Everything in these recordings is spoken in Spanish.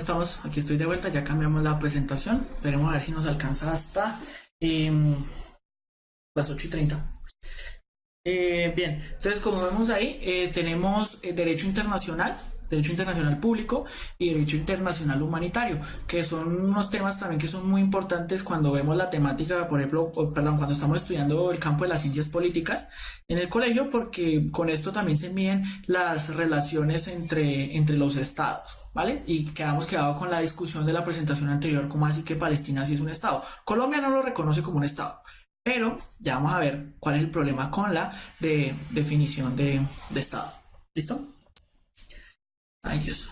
estamos? Aquí estoy de vuelta, ya cambiamos la presentación. Veremos a ver si nos alcanza hasta las 8:30. Bien, entonces como vemos ahí, tenemos derecho internacional público y derecho internacional humanitario, que son unos temas también que son muy importantes cuando vemos la temática, por ejemplo, cuando estamos estudiando el campo de las ciencias políticas en el colegio, porque con esto también se miden las relaciones entre los estados. ¿Vale? Y quedado con la discusión de la presentación anterior, como así que Palestina sí es un estado. Colombia no lo reconoce como un estado. Pero ya vamos a ver cuál es el problema con la definición de Estado. ¿Listo? Ay, Dios.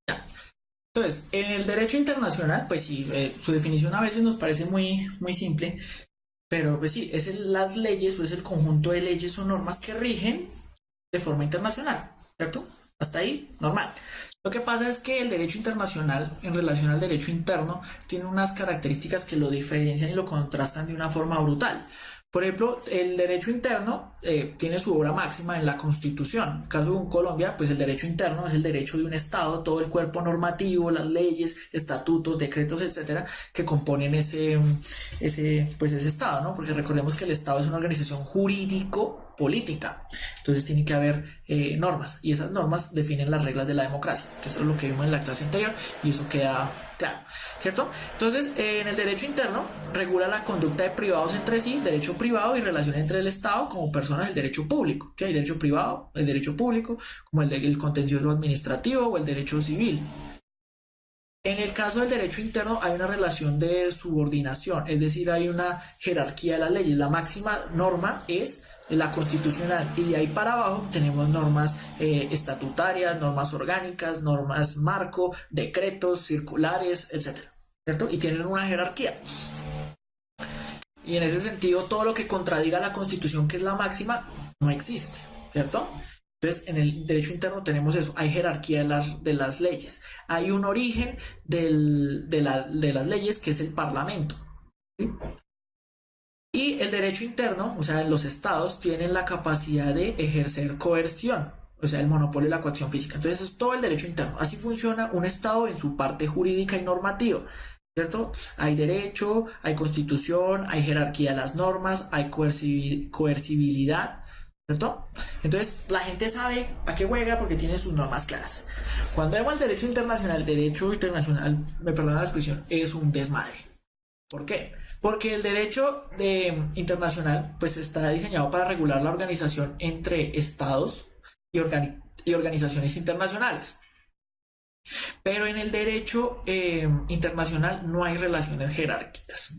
Ya. Entonces, en el derecho internacional, pues sí, su definición a veces nos parece muy simple, pero pues sí, las leyes, pues el conjunto de leyes o normas que rigen de forma internacional, ¿cierto? Hasta ahí, normal. Lo que pasa es que el derecho internacional en relación al derecho interno tiene unas características que lo diferencian y lo contrastan de una forma brutal. Por ejemplo, el derecho interno tiene su obra máxima en la Constitución. En el caso de Colombia, pues el derecho interno es el derecho de un Estado, todo el cuerpo normativo, las leyes, estatutos, decretos, etcétera, que componen ese Estado, ¿no? Porque recordemos que el Estado es una organización jurídico-política. Entonces tiene que haber normas, y esas normas definen las reglas de la democracia, que eso es lo que vimos en la clase anterior, y eso queda claro, ¿cierto? Entonces, en el derecho interno regula la conducta de privados entre sí, derecho privado y relación entre el Estado como personas del derecho público, ¿sí? Hay derecho privado, el derecho público, como el contencioso administrativo o el derecho civil. En el caso del derecho interno hay una relación de subordinación, es decir, hay una jerarquía de las leyes. La máxima norma es la constitucional, y de ahí para abajo tenemos normas estatutarias, normas orgánicas, normas marco, decretos, circulares, etcétera, ¿cierto? Y tienen una jerarquía. Y en ese sentido, todo lo que contradiga la Constitución, que es la máxima, no existe, ¿cierto? Entonces, en el derecho interno tenemos eso, hay jerarquía de las leyes, hay un origen de las leyes, que es el Parlamento, ¿sí? Y el derecho interno, o sea, los estados tienen la capacidad de ejercer coerción, o sea, el monopolio de la coacción física. Entonces, eso es todo el derecho interno. Así funciona un estado en su parte jurídica y normativa, ¿cierto? Hay derecho, hay constitución, hay jerarquía de las normas, hay coercibilidad, ¿cierto? Entonces, la gente sabe a qué juega porque tiene sus normas claras. Cuando vemos el derecho internacional, me perdona la expresión, es un desmadre. ¿Por qué? Porque el derecho internacional pues está diseñado para regular la organización entre estados y organizaciones internacionales. Pero en el derecho internacional no hay relaciones jerárquicas.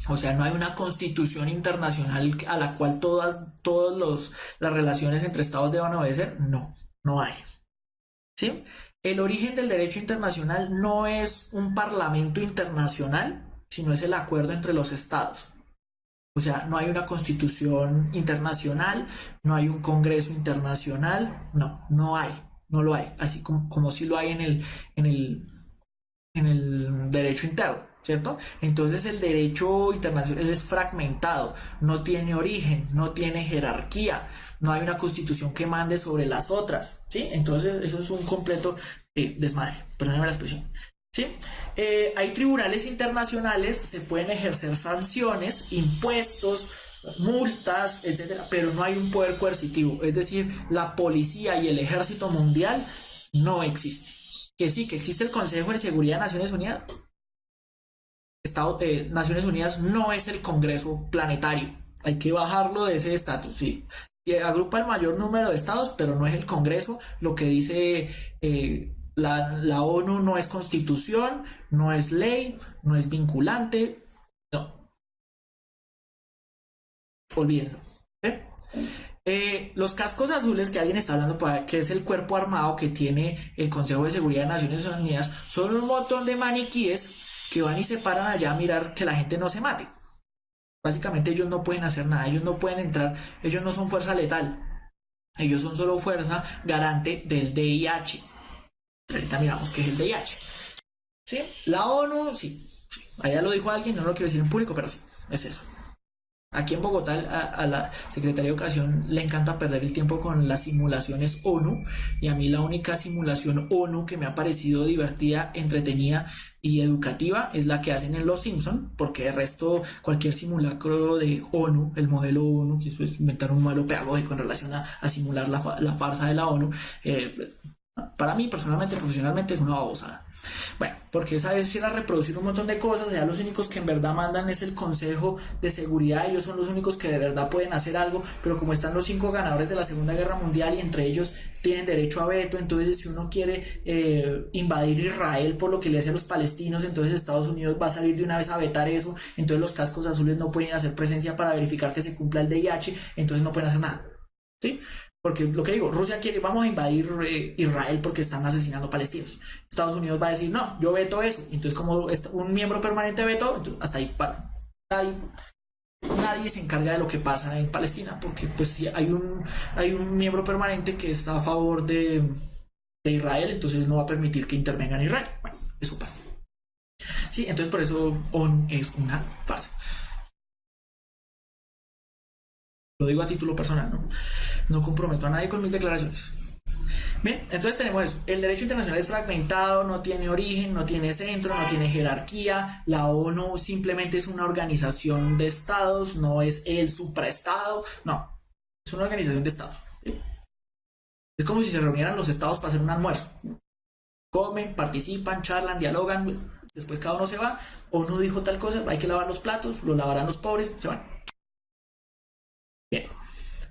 O sea, no hay una constitución internacional a la cual todas las relaciones entre estados deban obedecer. No hay. ¿Sí? El origen del derecho internacional no es un parlamento internacional, sino es el acuerdo entre los estados. O sea, no hay una constitución internacional, no hay un congreso internacional, no hay, no lo hay, así como si lo hay en el derecho interno, ¿cierto? Entonces el derecho internacional es fragmentado, no tiene origen, no tiene jerarquía, no hay una constitución que mande sobre las otras, ¿sí? Entonces eso es un completo desmadre, perdónenme la expresión. ¿Sí? Hay tribunales internacionales, se pueden ejercer sanciones, impuestos, multas, etcétera, pero no hay un poder coercitivo, es decir, la policía y el ejército mundial no existe. Que sí, que existe el Consejo de Seguridad de Naciones Unidas. Naciones Unidas no es el Congreso planetario, hay que bajarlo de ese estatus, sí. Y agrupa el mayor número de estados, pero no es el Congreso. Lo que dice la ONU no es constitución, no es ley, no es vinculante, no. Olvídenlo. Los cascos azules que alguien está hablando, que es el cuerpo armado que tiene el Consejo de Seguridad de Naciones Unidas, son un montón de maniquíes que van y se paran allá a mirar que la gente no se mate. Básicamente ellos no pueden hacer nada, ellos no pueden entrar, ellos no son fuerza letal, ellos son solo fuerza garante del DIH. Ahorita miramos qué es el DIH. ¿Sí? La ONU, sí. Allá lo dijo alguien, no lo quiero decir en público, pero sí, es eso. Aquí en Bogotá a la Secretaría de Educación le encanta perder el tiempo con las simulaciones ONU, y a mí la única simulación ONU que me ha parecido divertida, entretenida y educativa es la que hacen en Los Simpson, porque de resto cualquier simulacro de ONU, el modelo ONU, que eso es inventar un modelo pedagógico en relación a simular la farsa de la ONU, eh, para mí personalmente, profesionalmente es una babosada. Bueno, porque esa vez era reproducir un montón de cosas, ya los únicos que en verdad mandan es el Consejo de Seguridad, ellos son los únicos que de verdad pueden hacer algo, pero como están los 5 ganadores de la Segunda Guerra Mundial y entre ellos tienen derecho a veto, entonces si uno quiere invadir Israel por lo que le hace a los palestinos, entonces Estados Unidos va a salir de una vez a vetar eso, entonces los cascos azules no pueden hacer presencia para verificar que se cumpla el DIH, entonces no pueden hacer nada, ¿sí? Porque lo que digo, Rusia quiere, vamos a invadir Israel porque están asesinando palestinos. Estados Unidos va a decir, no, yo veto eso. Entonces, como un miembro permanente veto, hasta ahí para. Nadie se encarga de lo que pasa en Palestina, porque pues si hay un miembro permanente que está a favor de Israel, entonces no va a permitir que intervenga en Israel. Bueno, eso pasa. Sí, entonces por eso ONU es una farsa. Lo digo a título personal, ¿no? No comprometo a nadie con mis declaraciones. Bien, entonces tenemos eso. El derecho internacional es fragmentado, no tiene origen, no tiene centro, no tiene jerarquía. La ONU simplemente es una organización de estados, no es el supraestado, no. Es una organización de estados. ¿Sí? Es como si se reunieran los estados para hacer un almuerzo. Comen, participan, charlan, dialogan, después cada uno se va. ONU dijo tal cosa, hay que lavar los platos, lo lavarán los pobres, se van. Bien.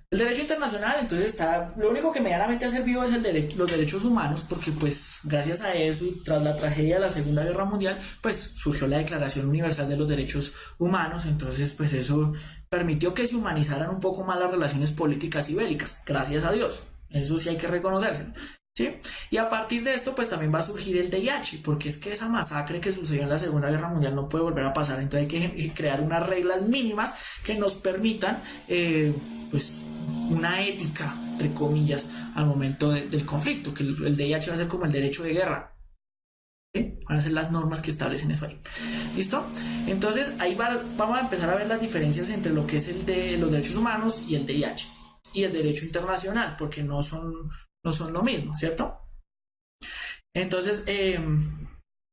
El derecho internacional, entonces está, lo único que medianamente ha servido es los derechos humanos, porque pues gracias a eso y tras la tragedia de la Segunda Guerra Mundial, pues surgió la Declaración Universal de los Derechos Humanos, entonces pues eso permitió que se humanizaran un poco más las relaciones políticas y bélicas, gracias a Dios, eso sí hay que reconocérselo. ¿Sí? Y a partir de esto pues también va a surgir el DIH, porque es que esa masacre que sucedió en la Segunda Guerra Mundial no puede volver a pasar, entonces hay que crear unas reglas mínimas que nos permitan pues una ética, entre comillas, al momento del conflicto, que el DIH va a ser como el derecho de guerra. ¿Sí? Van a ser las normas que establecen eso ahí. ¿Listo? Entonces ahí vamos a empezar a ver las diferencias entre lo que es el de los derechos humanos y el DIH y el derecho internacional, porque no son lo mismo, ¿cierto? Entonces,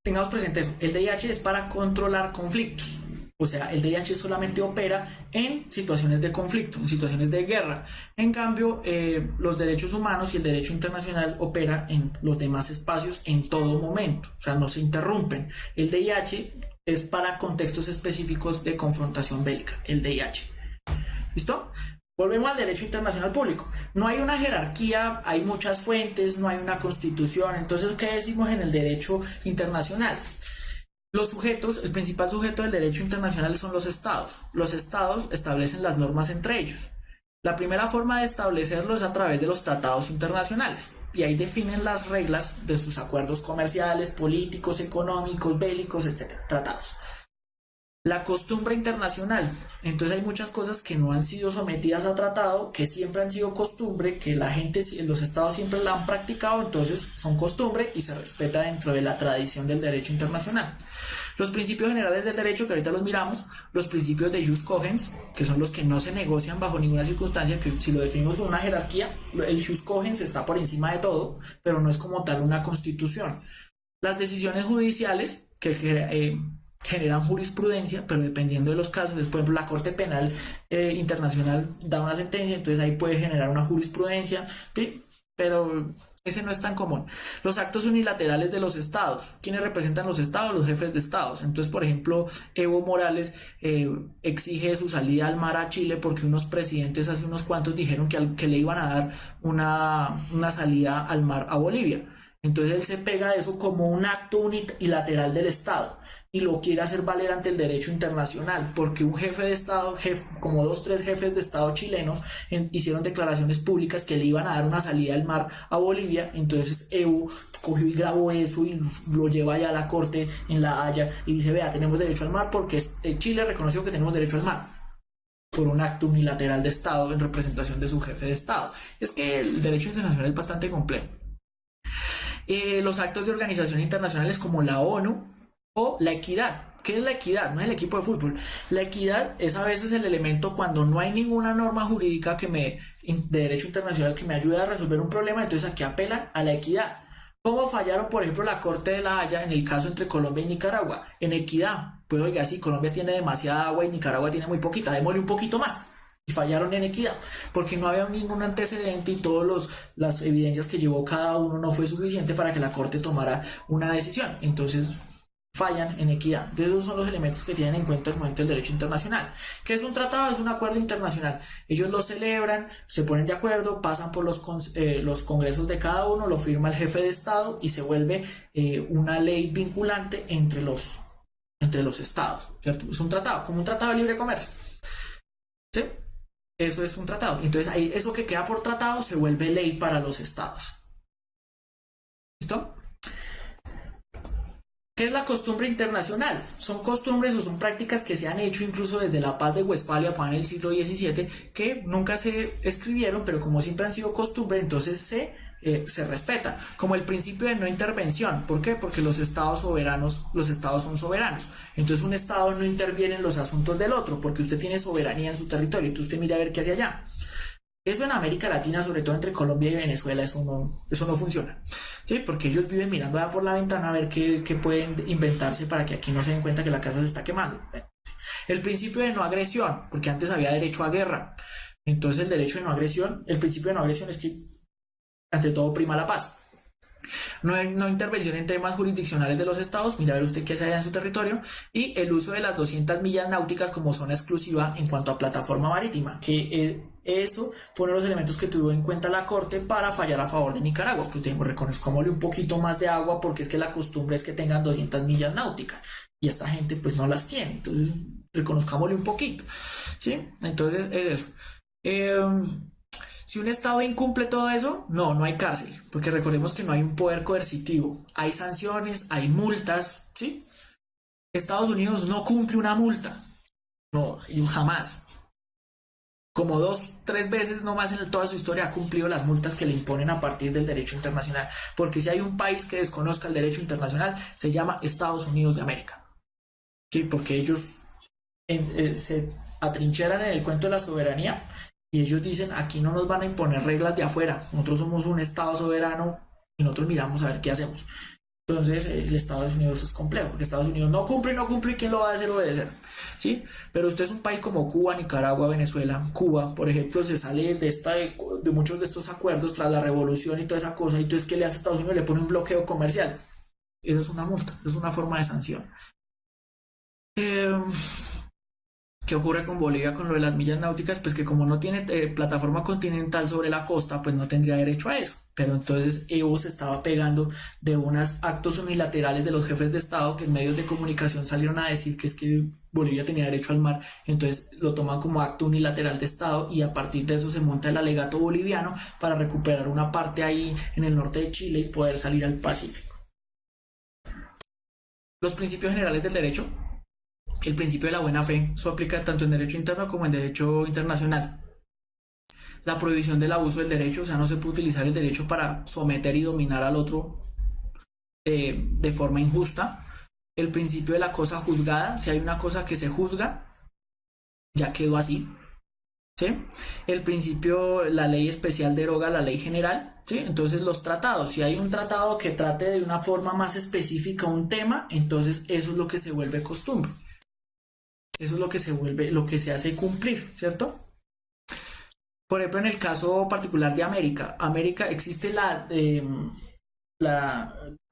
tengamos presente eso. El DIH es para controlar conflictos. O sea, el DIH solamente opera en situaciones de conflicto, en situaciones de guerra. En cambio, los derechos humanos y el derecho internacional opera en los demás espacios en todo momento. O sea, no se interrumpen. El DIH es para contextos específicos de confrontación bélica. El DIH. ¿Listo? Volvemos al derecho internacional público. No hay una jerarquía, hay muchas fuentes, no hay una constitución. Entonces, ¿qué decimos en el derecho internacional? Los sujetos, el principal sujeto del derecho internacional son los estados. Los estados establecen las normas entre ellos. La primera forma de establecerlo es a través de los tratados internacionales. Y ahí definen las reglas de sus acuerdos comerciales, políticos, económicos, bélicos, etc. Tratados. La costumbre internacional, entonces hay muchas cosas que no han sido sometidas a tratado, que siempre han sido costumbre, que la gente, los estados siempre la han practicado, entonces son costumbre y se respeta dentro de la tradición del derecho internacional. Los principios generales del derecho, que ahorita los miramos, los principios de jus cogens, que son los que no se negocian bajo ninguna circunstancia, que si lo definimos con una jerarquía, el jus cogens está por encima de todo, pero no es como tal una constitución. Las decisiones judiciales, que generan jurisprudencia, pero dependiendo de los casos, por ejemplo la Corte Penal Internacional da una sentencia, entonces ahí puede generar una jurisprudencia, ¿sí? Pero ese no es tan común. Los actos unilaterales de los estados, ¿quiénes representan los estados? Los jefes de estados. Entonces, por ejemplo, Evo Morales exige su salida al mar a Chile porque unos presidentes hace unos cuantos dijeron que le iban a dar una salida al mar a Bolivia. Entonces él se pega de eso como un acto unilateral del Estado y lo quiere hacer valer ante el derecho internacional, porque un jefe de Estado, como 2, 3 jefes de Estado chilenos hicieron declaraciones públicas que le iban a dar una salida al mar a Bolivia, entonces Evo cogió y grabó eso y lo lleva allá a la corte en La Haya y dice, vea, tenemos derecho al mar porque Chile reconoció que tenemos derecho al mar por un acto unilateral de Estado en representación de su jefe de Estado. Es que el derecho internacional es bastante complejo. Los actos de organizaciones internacionales como la ONU o la equidad, ¿Qué es la equidad? No es el equipo de fútbol. La equidad es a veces el elemento cuando no hay ninguna norma jurídica de derecho internacional que me ayude a resolver un problema, entonces aquí apelan a la equidad. ¿Cómo fallaron, por ejemplo, la Corte de la Haya en el caso entre Colombia y Nicaragua? En equidad. Pues oiga, sí, Colombia tiene demasiada agua y Nicaragua tiene muy poquita, démosle un poquito más. Y fallaron en equidad, porque no había ningún antecedente y todas las evidencias que llevó cada uno no fue suficiente para que la Corte tomara una decisión. Entonces fallan en equidad. Entonces esos son los elementos que tienen en cuenta el momento del derecho internacional. ¿Qué es un tratado? Es un acuerdo internacional. Ellos lo celebran, se ponen de acuerdo, pasan por los congresos de cada uno, lo firma el jefe de Estado y se vuelve una ley vinculante entre los estados, ¿cierto? Es un tratado, como un tratado de libre comercio, ¿sí? Eso es un tratado. Entonces ahí eso que queda por tratado se vuelve ley para los estados. ¿Listo? ¿Qué es la costumbre internacional? Son costumbres o son prácticas que se han hecho incluso desde la paz de Westfalia en el siglo XVII, que nunca se escribieron, pero como siempre han sido costumbre, entonces se respetan, como el principio de no intervención. ¿Por qué? Porque los estados son soberanos. Entonces un estado no interviene en los asuntos del otro, porque usted tiene soberanía en su territorio, entonces usted mira a ver qué hace allá. Eso en América Latina, sobre todo entre Colombia y Venezuela, eso no funciona. ¿Sí? Porque ellos viven mirando allá por la ventana a ver qué pueden inventarse para que aquí no se den cuenta que la casa se está quemando. El principio de no agresión, porque antes había derecho a guerra. Entonces el derecho de no agresión, el principio de no agresión es que ante todo prima la paz. No intervención en temas jurisdiccionales de los estados, mira a ver usted qué hace allá en su territorio, y el uso de las 200 millas náuticas como zona exclusiva en cuanto a plataforma marítima, que eso fue uno de los elementos que tuvo en cuenta la Corte para fallar a favor de Nicaragua. Pues reconozcámosle un poquito más de agua porque es que la costumbre es que tengan 200 millas náuticas y esta gente pues no las tiene, entonces reconozcámosle un poquito, ¿sí? Entonces es eso. Si un estado incumple todo eso, no hay cárcel, porque recordemos que no hay un poder coercitivo, hay sanciones, hay multas, ¿sí? Estados Unidos no cumple una multa, no, jamás. Como 2, 3 veces nomás en toda su historia ha cumplido las multas que le imponen a partir del derecho internacional, porque si hay un país que desconozca el derecho internacional, se llama Estados Unidos de América, ¿sí? Porque ellos se atrincheran en el cuento de la soberanía. Y ellos dicen, aquí no nos van a imponer reglas de afuera, nosotros somos un estado soberano y nosotros miramos a ver qué hacemos. Entonces el Estados Unidos es complejo, porque Estados Unidos no cumple, y ¿quién lo va a hacer obedecer? ¿Sí? Pero usted es un país como Cuba, Nicaragua, Venezuela. Cuba, por ejemplo, se sale de muchos de estos acuerdos tras la revolución y toda esa cosa, y entonces ¿qué le hace a Estados Unidos? Le pone un bloqueo comercial. Eso es una multa, eso es una forma de sanción. ¿Qué ocurre con Bolivia con lo de las millas náuticas? Pues que como no tiene plataforma continental sobre la costa, pues no tendría derecho a eso. Pero entonces Evo se estaba pegando de unos actos unilaterales de los jefes de Estado que en medios de comunicación salieron a decir que es que Bolivia tenía derecho al mar, entonces lo toman como acto unilateral de Estado y a partir de eso se monta el alegato boliviano para recuperar una parte ahí en el norte de Chile y poder salir al Pacífico. Los principios generales del derecho. El principio de la buena fe, eso aplica tanto en derecho interno como en derecho internacional. La prohibición del abuso del derecho, o sea, no se puede utilizar el derecho para someter y dominar al otro de forma injusta. El principio de la cosa juzgada, si hay una cosa que se juzga, ya quedó así. ¿Sí? El principio, la ley especial deroga la ley general, ¿sí? Entonces los tratados, si hay un tratado que trate de una forma más específica un tema, entonces eso es lo que se vuelve costumbre. Eso es lo que se vuelve, lo que se hace cumplir, ¿cierto? Por ejemplo, en el caso particular de América existe la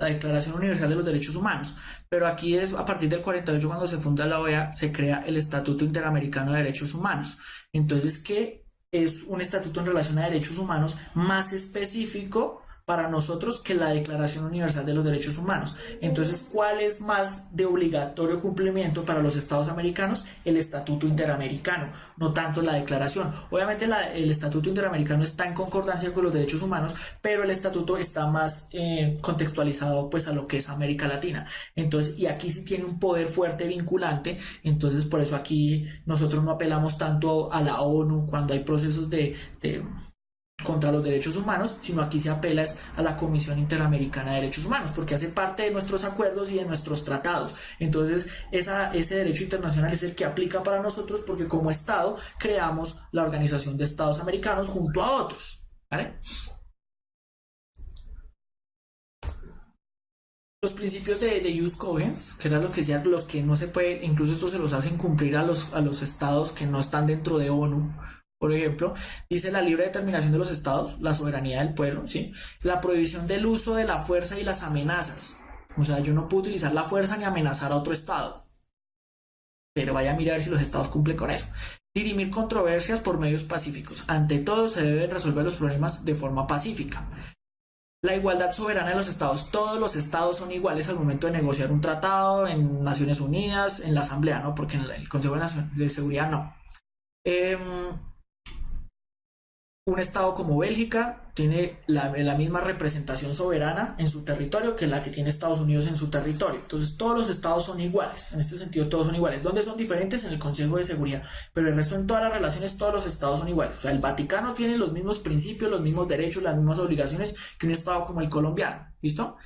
Declaración Universal de los Derechos Humanos, pero aquí es a partir del 48 cuando se funda la OEA, se crea el Estatuto Interamericano de Derechos Humanos. Entonces, ¿qué es un estatuto en relación a derechos humanos más específico para nosotros que la Declaración Universal de los Derechos Humanos? Entonces, ¿cuál es más de obligatorio cumplimiento para los estados americanos? El Estatuto Interamericano, no tanto la Declaración. Obviamente el Estatuto Interamericano está en concordancia con los derechos humanos, pero el Estatuto está más contextualizado pues a lo que es América Latina. Entonces, y aquí sí tiene un poder fuerte vinculante, entonces por eso aquí nosotros no apelamos tanto a la ONU cuando hay procesos de contra los derechos humanos, sino aquí se apela a la Comisión Interamericana de Derechos Humanos, porque hace parte de nuestros acuerdos y de nuestros tratados. Entonces, ese derecho internacional es el que aplica para nosotros, porque como Estado creamos la Organización de Estados Americanos junto a otros, ¿vale? Los principios de jus cogens, que era lo que decían los que no se puede, incluso esto se los hacen cumplir a los estados que no están dentro de ONU. Por ejemplo, dice la libre determinación de los estados, la soberanía del pueblo, ¿sí? La prohibición del uso de la fuerza y las amenazas. O sea, yo no puedo utilizar la fuerza ni amenazar a otro estado. Pero vaya a mirar si los estados cumplen con eso. Dirimir controversias por medios pacíficos. Ante todo, se deben resolver los problemas de forma pacífica. La igualdad soberana de los estados. Todos los estados son iguales al momento de negociar un tratado en Naciones Unidas, en la Asamblea, ¿no? Porque en el Consejo de Seguridad no. Un estado como Bélgica tiene la misma representación soberana en su territorio que la que tiene Estados Unidos en su territorio. Entonces todos los estados son iguales, en este sentido todos son iguales. ¿Dónde son diferentes? En el Consejo de Seguridad, pero el resto en todas las relaciones todos los estados son iguales. O sea, el Vaticano tiene los mismos principios, los mismos derechos, las mismas obligaciones que un estado como el colombiano. ¿Listo?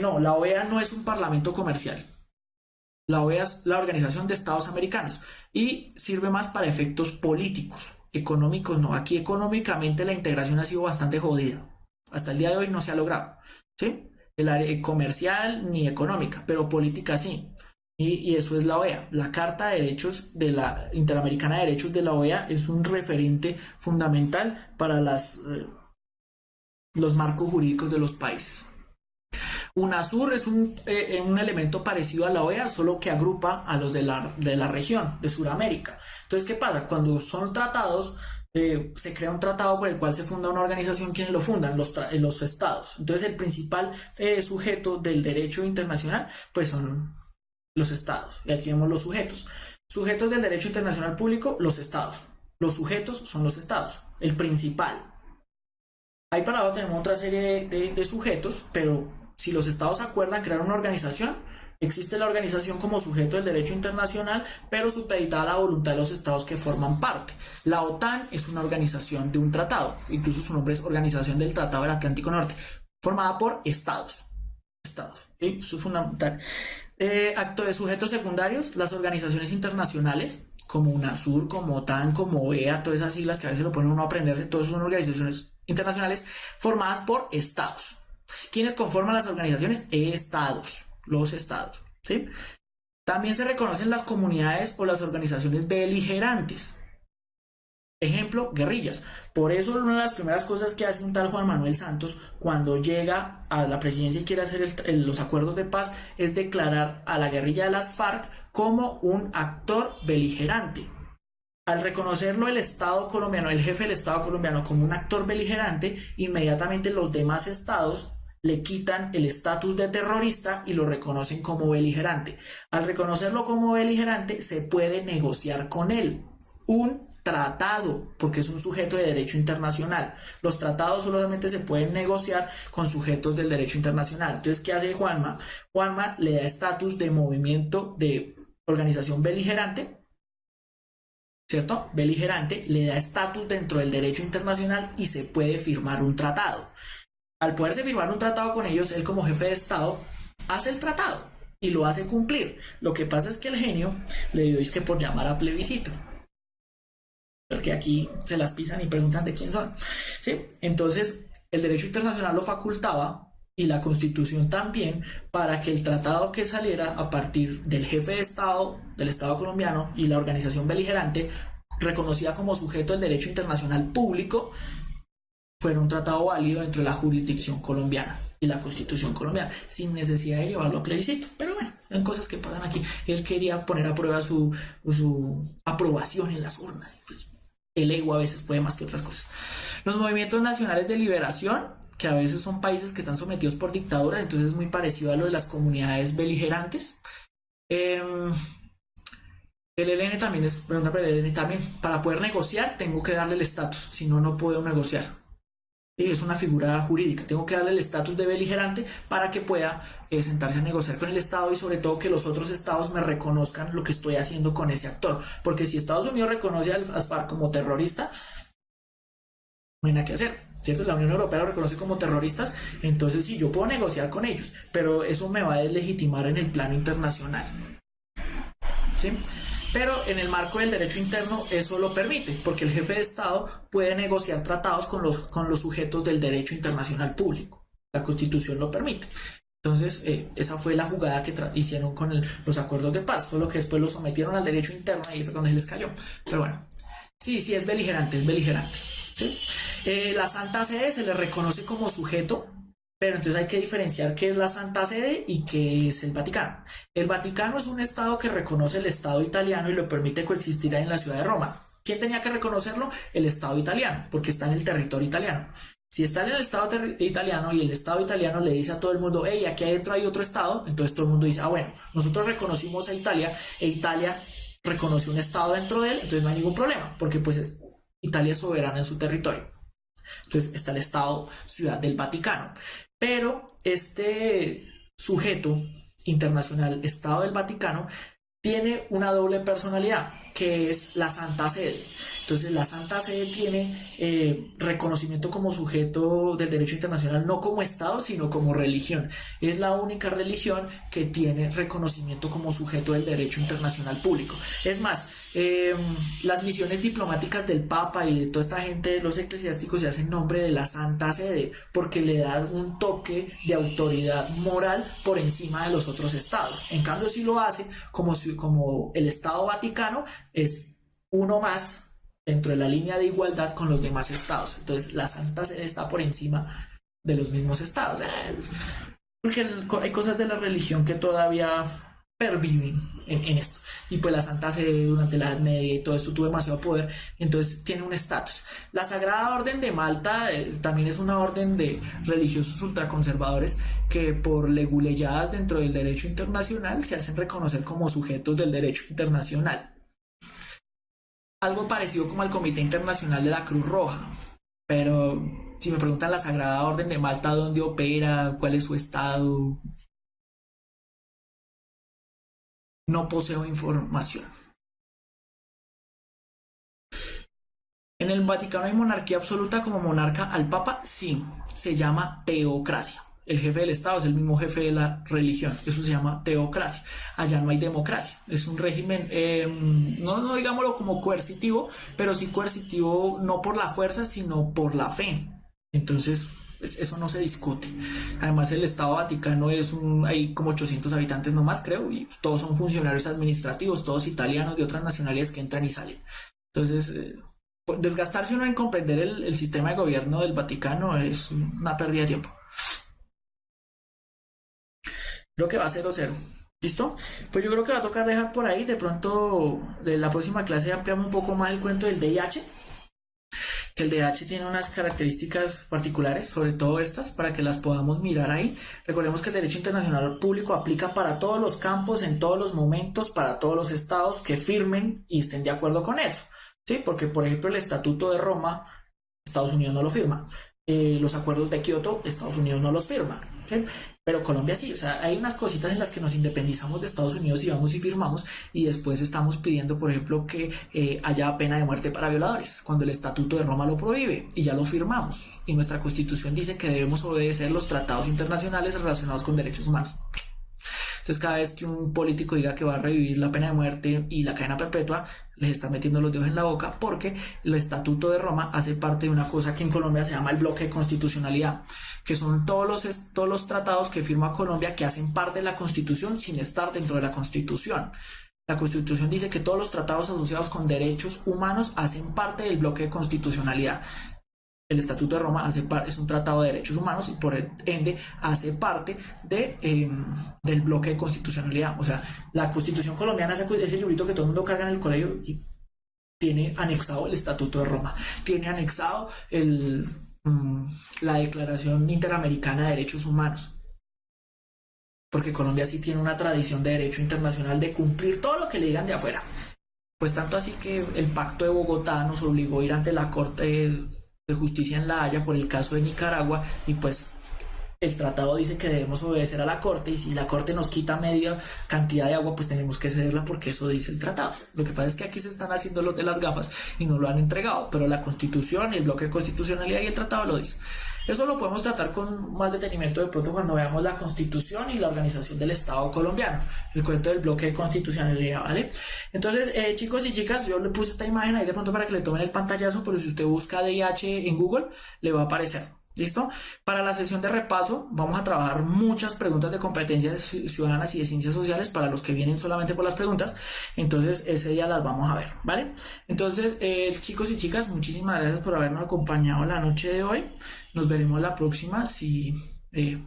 No, la OEA no es un parlamento comercial. La OEA es la Organización de Estados Americanos y sirve más para efectos políticos. Económicos no, aquí económicamente la integración ha sido bastante jodida, hasta el día de hoy no se ha logrado, ¿sí? El área comercial ni económica, pero política sí, y eso es la OEA. La Carta de Derechos de la Interamericana de Derechos de la OEA es un referente fundamental para los marcos jurídicos de los países. UNASUR es un elemento parecido a la OEA, solo que agrupa a los de la región, de Sudamérica. Entonces, ¿qué pasa? Cuando son tratados, se crea un tratado por el cual se funda una organización. ¿Quiénes lo fundan? Los estados. Entonces, el principal sujeto del derecho internacional, pues son los estados. Y aquí vemos los sujetos. Sujetos del derecho internacional público, los estados. Los sujetos son los estados. El principal. Ahí para abajo tenemos otra serie de sujetos, pero si los estados acuerdan crear una organización, existe la organización como sujeto del derecho internacional, pero supeditada a la voluntad de los estados que forman parte. La OTAN es una organización de un tratado, incluso su nombre es Organización del Tratado del Atlántico Norte, formada por estados. ¿Sí? Eso es fundamental. Acto de sujetos secundarios, las organizaciones internacionales, como UNASUR, como OTAN, como OEA, todas esas siglas que a veces lo ponen uno a aprenderse, todas son organizaciones internacionales formadas por estados. ¿Quiénes conforman las organizaciones? Estados, los estados, ¿sí? También se reconocen las comunidades o las organizaciones beligerantes. Ejemplo, guerrillas. Por eso una de las primeras cosas que hace un tal Juan Manuel Santos cuando llega a la presidencia y quiere hacer los acuerdos de paz es declarar a la guerrilla de las FARC como un actor beligerante. Al reconocerlo el Estado colombiano, el jefe del Estado colombiano como un actor beligerante, inmediatamente los demás estados le quitan el estatus de terrorista y lo reconocen como beligerante. Al reconocerlo como beligerante se puede negociar con él un tratado, porque es un sujeto de derecho internacional. Los tratados solamente se pueden negociar con sujetos del derecho internacional. Entonces, ¿qué hace Juanma? Juanma le da estatus de movimiento de organización beligerante, ¿cierto? Beligerante, le da estatus dentro del derecho internacional y se puede firmar un tratado. Al poderse firmar un tratado con ellos, él como jefe de Estado hace el tratado y lo hace cumplir. Lo que pasa es que el genio le dio es que por llamar a plebiscito, porque aquí se las pisan y preguntan de quién son, ¿sí? Entonces el derecho internacional lo facultaba y la Constitución también para que el tratado que saliera a partir del jefe de Estado, del Estado colombiano y la organización beligerante reconocida como sujeto del derecho internacional público, fuera un tratado válido dentro de la jurisdicción colombiana y la Constitución colombiana, sin necesidad de llevarlo a plebiscito. Pero bueno, son cosas que pasan aquí. Él quería poner a prueba su aprobación en las urnas. Pues el ego a veces puede más que otras cosas. Los movimientos nacionales de liberación, que a veces son países que están sometidos por dictadura, entonces es muy parecido a lo de las comunidades beligerantes. El ELN también es, pregunta para el ELN también, para poder negociar tengo que darle el estatus, si no, no puedo negociar. Es una figura jurídica, tengo que darle el estatus de beligerante para que pueda sentarse a negociar con el Estado y sobre todo que los otros estados me reconozcan lo que estoy haciendo con ese actor, porque si Estados Unidos reconoce al FARC como terrorista, no hay nada que hacer, ¿cierto? La Unión Europea lo reconoce como terroristas, entonces sí, yo puedo negociar con ellos, pero eso me va a deslegitimar en el plano internacional, ¿sí? Pero en el marco del derecho interno eso lo permite, porque el jefe de Estado puede negociar tratados con los sujetos del derecho internacional público. La Constitución lo permite. Entonces, esa fue la jugada que hicieron con los acuerdos de paz, solo que después lo sometieron al derecho interno y ahí fue cuando se les cayó. Pero bueno, sí, sí, es beligerante, es beligerante. ¿Sí? La Santa Sede se le reconoce como sujeto, pero entonces hay que diferenciar qué es la Santa Sede y qué es el Vaticano. El Vaticano es un estado que reconoce el Estado italiano y lo permite coexistir en la ciudad de Roma. ¿Quién tenía que reconocerlo? El Estado italiano, porque está en el territorio italiano. Si está en el Estado italiano y el Estado italiano le dice a todo el mundo, hey, aquí adentro hay otro Estado, entonces todo el mundo dice, ah, bueno, nosotros reconocimos a Italia e Italia reconoció un Estado dentro de él, entonces no hay ningún problema, porque pues Italia es soberana en su territorio. Entonces está el Estado Ciudad del Vaticano. Pero este sujeto internacional, Estado del Vaticano, tiene una doble personalidad, que es la Santa Sede. Entonces la Santa Sede tiene reconocimiento como sujeto del derecho internacional, no como Estado, sino como religión. Es la única religión que tiene reconocimiento como sujeto del derecho internacional público. Es más, las misiones diplomáticas del Papa y de toda esta gente, los eclesiásticos, se hacen en nombre de la Santa Sede, porque le da un toque de autoridad moral por encima de los otros estados. En cambio, si lo hace como el Estado Vaticano, es uno más dentro de la línea de igualdad con los demás estados. Entonces la Santa Sede está por encima de los mismos estados. Porque hay cosas de la religión que todavía perviven en esto. Y pues la Santa Sede durante la Edad Media y todo esto tuvo demasiado poder, entonces tiene un estatus. La Sagrada Orden de Malta también es una orden de religiosos ultraconservadores que por leguleyadas dentro del derecho internacional se hacen reconocer como sujetos del derecho internacional. Algo parecido como al Comité Internacional de la Cruz Roja, pero si me preguntan la Sagrada Orden de Malta dónde opera, cuál es su estado, no poseo información. ¿En el Vaticano hay monarquía absoluta como monarca al Papa? Sí, se llama teocracia. El jefe del Estado es el mismo jefe de la religión, eso se llama teocracia. Allá no hay democracia, es un régimen, no digámoslo como coercitivo, pero sí coercitivo no por la fuerza, sino por la fe. Entonces, eso no se discute. Además, el Estado Vaticano hay como 800 habitantes nomás, creo, y todos son funcionarios administrativos, todos italianos de otras nacionalidades que entran y salen. Entonces, desgastarse uno en comprender el sistema de gobierno del Vaticano es una pérdida de tiempo. Creo que va a 0-0. ¿Listo? Pues yo creo que va a tocar dejar por ahí. De pronto, de la próxima clase ampliamos un poco más el cuento del DIH. Que el DIH tiene unas características particulares, sobre todo estas, para que las podamos mirar ahí. Recordemos que el derecho internacional público aplica para todos los campos, en todos los momentos, para todos los estados que firmen y estén de acuerdo con eso. ¿Sí? Porque, por ejemplo, el Estatuto de Roma, Estados Unidos no lo firma. Los acuerdos de Kioto, Estados Unidos no los firma. ¿Sí? Pero Colombia sí, o sea, hay unas cositas en las que nos independizamos de Estados Unidos y vamos y firmamos, y después estamos pidiendo, por ejemplo, que haya pena de muerte para violadores, cuando el Estatuto de Roma lo prohíbe, y ya lo firmamos, y nuestra Constitución dice que debemos obedecer los tratados internacionales relacionados con derechos humanos. Entonces, cada vez que un político diga que va a revivir la pena de muerte y la cadena perpetua, les está metiendo los dedos en la boca, porque el Estatuto de Roma hace parte de una cosa que en Colombia se llama el bloque de constitucionalidad, que son todos los tratados que firma Colombia que hacen parte de la Constitución sin estar dentro de la Constitución. La Constitución dice que todos los tratados asociados con derechos humanos hacen parte del bloque de constitucionalidad. El Estatuto de Roma es un tratado de derechos humanos y por ende hace parte del bloque de constitucionalidad. O sea, la Constitución colombiana es ese librito que todo el mundo carga en el colegio y tiene anexado el Estatuto de Roma, tiene anexado la Declaración Interamericana de Derechos Humanos. Porque Colombia sí tiene una tradición de derecho internacional de cumplir todo lo que le digan de afuera. Pues tanto así que el Pacto de Bogotá nos obligó a ir ante la Corte de Justicia en La Haya por el caso de Nicaragua, y pues el tratado dice que debemos obedecer a la Corte y si la Corte nos quita media cantidad de agua, pues tenemos que cederla porque eso dice el tratado. Lo que pasa es que aquí se están haciendo los de las gafas y no lo han entregado, pero la Constitución, el bloque de constitucionalidad y el tratado lo dice. Eso lo podemos tratar con más detenimiento de pronto cuando veamos la Constitución y la organización del Estado colombiano, el cuento del bloque de constitucionalidad, ¿vale? Entonces, chicos y chicas, yo le puse esta imagen ahí de pronto para que le tomen el pantallazo, pero si usted busca DIH en Google, le va a aparecer. ¿Listo? Para la sesión de repaso vamos a trabajar muchas preguntas de competencias ciudadanas y de ciencias sociales para los que vienen solamente por las preguntas. Entonces ese día las vamos a ver, ¿vale? Entonces chicos y chicas, muchísimas gracias por habernos acompañado la noche de hoy. Nos veremos la próxima si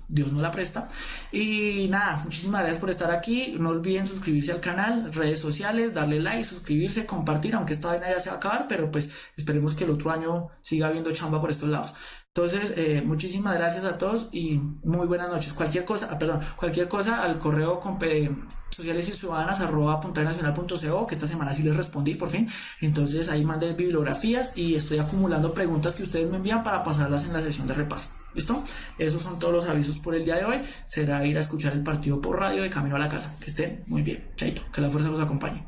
Dios nos la presta. Y nada, muchísimas gracias por estar aquí. No olviden suscribirse al canal, redes sociales, darle like, suscribirse, compartir, aunque esta vaina ya se va a acabar, pero pues esperemos que el otro año siga habiendo chamba por estos lados. Entonces, muchísimas gracias a todos y muy buenas noches. Cualquier cosa al correo sociales y ciudadanas @puntadenacional.co, que esta semana sí les respondí por fin. Entonces ahí mandé bibliografías y estoy acumulando preguntas que ustedes me envían para pasarlas en la sesión de repaso. ¿Listo? Esos son todos los avisos por el día de hoy. Será ir a escuchar el partido por radio de camino a la casa. Que estén muy bien. Chaito. Que la fuerza los acompañe.